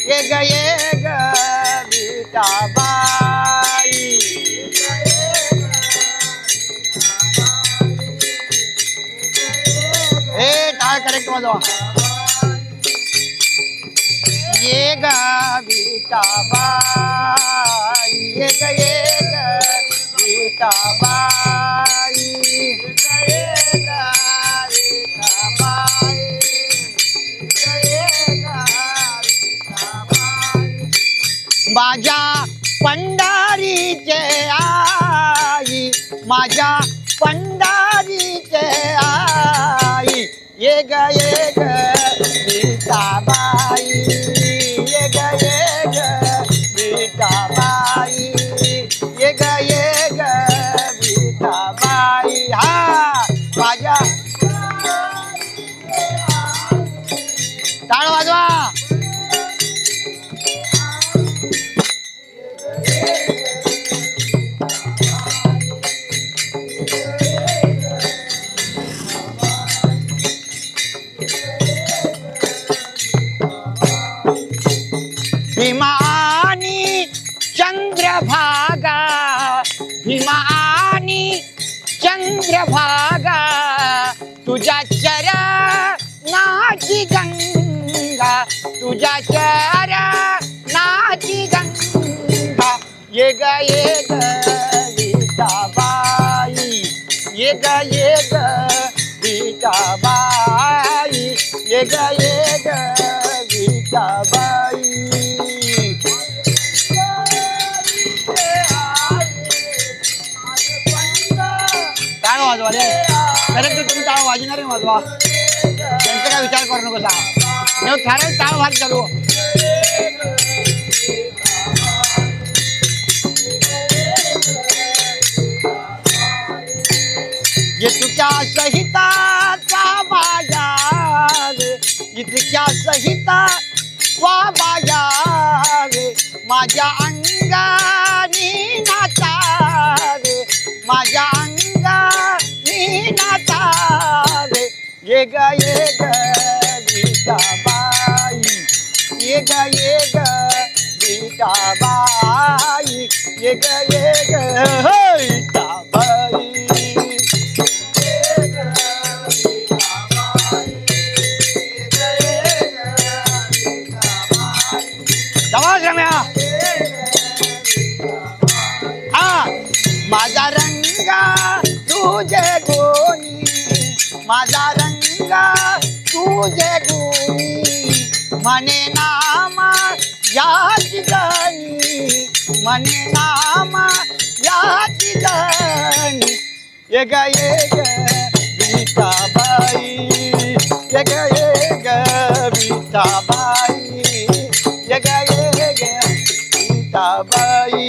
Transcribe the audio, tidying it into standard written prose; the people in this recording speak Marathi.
ये ग विठाबाई. ए टाळ करेक्ट वाजवा. ये ग विठाबाई, ये ग विठाबाई, माझ्या पंढरीचे आई, माझ्या पंढरीचे आई. ये ग विठाबाई, ये ग विठाबाई, ये ग विठाबाई. हा माझ्या टाळ वाजवा. भीमानी चंद्रभागा, भीमानी चंद्रभागा, तुझ्या चरणाची गंगा, तुझ्या चरणाची गंगा. ये ग विठाबाई, ये ग विठाबाई, ये ग विठाबाई. टाळ वाजवा रे. करेक्ट तुम्ही टाळ वाजणार आहे वाजवा. त्यांचा काय विचार करू नको सांग. ठराव टाळ वाज चालू. ये तुझ्या सहिताचा बाजार, इतक्या सहिता वा बाजार, माझ्या अंगानी नाचावे, माझ्या अंगानी नाचावे. ये ग विठाबाई, ये ग विठाबाई, ये ग विठाबाई. हा माझा रंगा तुझे गुणी, माझा रंगा तुझे गुणी, म्हणे नाम याची गणी, म्हणे नाम याची गणी. ये ग विठाबाई, ये ग विठाबाई, ये ग विठाबाई.